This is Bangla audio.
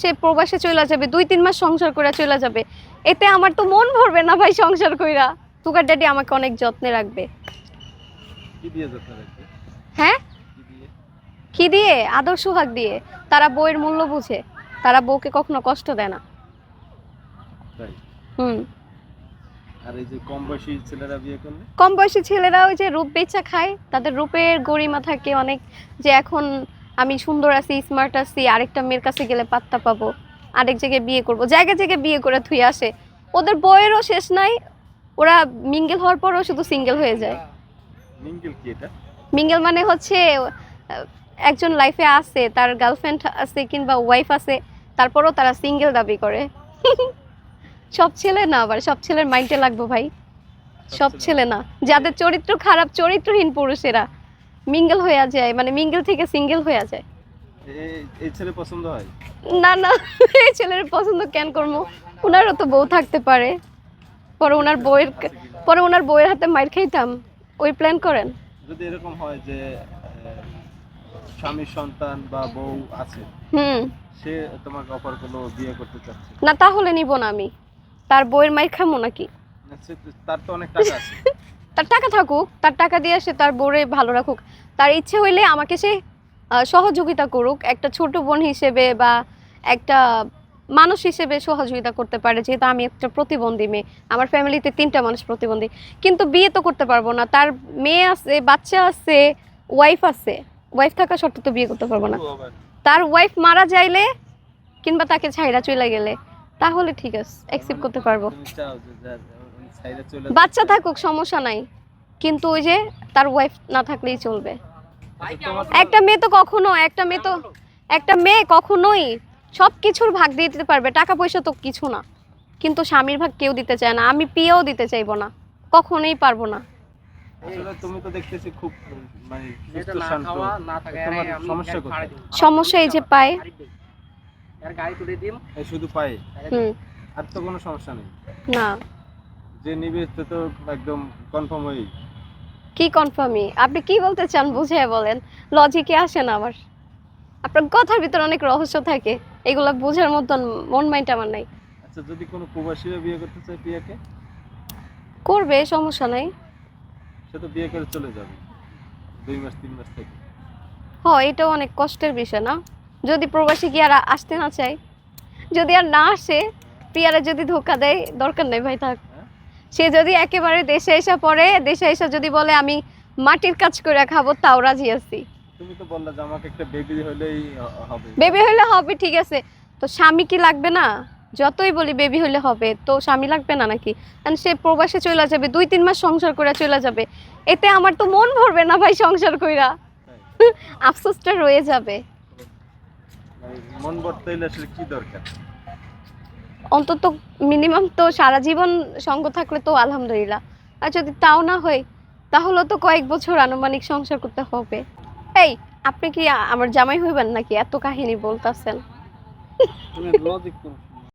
সে প্রবাসে চলে যাবে, 2-3 মাস সংসার করে চলে যাবে, এতে আমার তো মন ভরবে না ভাই সংসার কইরা। সুগার ড্যাডি আমাকে অনেক যত্নে রাখবে। কি দিয়ে যত্ন রাখবে? হ্যাঁ, কি দিয়ে? কি দিয়ে? আদর সোহাগ দিয়ে। তারা বউয়ের মূল্য বুঝে, তারা বউকে কখনো কষ্ট দেয় না। তাই? হুম। আর এই যে কম বয়সী ছেলেরা বিয়ে করলে? কম বয়সী ছেলেরা ওই যে রূপ বেচা খায়, তাদের রূপের গরিমা থাকে অনেক, যে এখন আমি সুন্দর আছি, স্মার্ট আছি, আরেকটা মেয়ের কাছে গেলে পাত্তা পাবো, আরেক জায়গায় বিয়ে করব, জায়গায় জায়গায় বিয়ে করে থুই আসে। ওদের বয়েরও শেষ নাই, ওরা মিঙ্গেল হওয়ার পরও শুধু সিঙ্গেল হয়ে যায়। মিঙ্গেল কি এটা? মিঙ্গেল মানে হচ্ছে একজন লাইফে আছে, তার গার্লফ্রেন্ড আছে কিংবা ওয়াইফ আছে, তারপরও তারা সিঙ্গেল দাবি করে। সব ছেলে না, আবার সব ছেলের মাইন্ডে লাগবো ভাই, সব ছেলে না, যাদের চরিত্র খারাপ, চরিত্রহীন পুরুষেরা মিঙ্গেল হয়ে যায়, মানে মিঙ্গেল থেকে সিঙ্গেল হয়ে যায়। এই ছেলে পছন্দ হয়? না না, এই ছেলের পছন্দ কেন করবো, ওনারও তো বউ থাকতে পারে, পরে ওনার বউয়ের হাতে মাইর খাইতাম, ওই প্ল্যান করেন। যদি এরকম হয় যে স্বামী সন্তান বা বউ আছে, সে তোমাকে অফার করলো বিয়ে করতে চাচ্ছে, না তাহলে নিব না আমি, তার বউয়ের মাইর খামো নাকি? তার তো অনেক টাকা আছে। তার টাকা থাকুক, তার টাকা দিয়ে সে তার বউরে ভালো রাখুক, তার ইচ্ছে হইলে আমাকে সে সহযোগিতা করুক, একটা ছোট বোন হিসেবে বা একটা মানুষ হিসেবে সহযোগিতা করতে পারে, যেহেতু আমি একটা প্রতিবন্ধী মেয়ে, আমার ফ্যামিলিতে 3টা মানুষ প্রতিবন্ধী, কিন্তু বিয়ে তো করতে পারবো না, তার মেয়ে আছে, বাচ্চা আছে, ওয়াইফ আছে, ওয়াইফ থাকা সত্ত্বেও তো বিয়ে করতে পারবো না। তার ওয়াইফ মারা যাইলে কিংবা তাকে ছাইরা চলে গেলে তাহলে ঠিক আছে, অ্যাকসেপ্ট করতে পারবো। বাচ্চা থাকুক সমস্যা নাই, কিন্তু ওই যে তার ওয়াইফ না থাকলেই চলবে। একটা মেয়ে কখনোই সবকিছুর ভাগ দিয়ে দিতে পারবে, টাকা পয়সা তো কিছু না, কিন্তু স্বামীর ভাগ কেউ দিতে চায় না, আমি পিয়েও দিতে চাইবো না, কখনোই পারবো না। আসলে তুমি তো দেখতেছি খুব মানে সুস্থ শান্ত, তোমার সমস্যা কোথায়? সমস্যা এই যে পায়, এই শুধু পায়ে? আর তো কোনো সমস্যা নেই? না। যে নিবে তো একদম কনফার্ম হই। কি কনফার্মই? আপনি কি বলতে চান বুঝিয়ে বলেন, লজিকে আসে না আমার, আপনার কথার ভিতর অনেক রহস্য থাকে, এগুলো বোঝার মতন মন মাইন্ড আমার নাই। আচ্ছা, যদি কোনো প্রবাসীরা বিয়ে করতে চায় প্রিয়াকে? করবে, সমস্যা নাই। সে তো বিয়ে করে চলে যাবে 2 মাস 3 মাস থেকে। এটাও অনেক কষ্টের বিষয় না? যদি প্রবাসী কি আর আসতে না চায়, যদি আর না আসে, প্রিয়ারা যদি ধোকা দেয়, দরকার নেই ভাই থাক। সে যদি একেবারে দেশে এসে পড়ে, দেশে এসে যদি বলে আমি মাটির কাজ করে খাবো, তাও রাজি আছি। তুমি তো বললা যে আমাকে একটা বেবি হলেই হবে। বেবি হলে হবে, ঠিক আছে, তো স্বামী কি লাগবে না? যতই বলি বেবি হলে হবে, তো স্বামী লাগবে না নাকি? কারণ সে প্রবাসে চলে যাবে, 2-3 মাস সংসার করে চলে যাবে, এতে আমার তো মন ভরবে না ভাই সংসার কইরা। আফসোসটা রয়ে যাবে। মন ভরতে হলে আসলে কি দরকার? অন্তত মিনিমাম তো সারা জীবন সঙ্গ থাকলে তো আলহামদুলিল্লাহ, আর যদি তাও না হয় তাহলে তো কয়েক বছর আনুমানিক সংসার করতে হবে। এই, আপনি কি আমার জামাই হইবেন নাকি? এত কাহিনী বলতাছেন। তুমি লজিক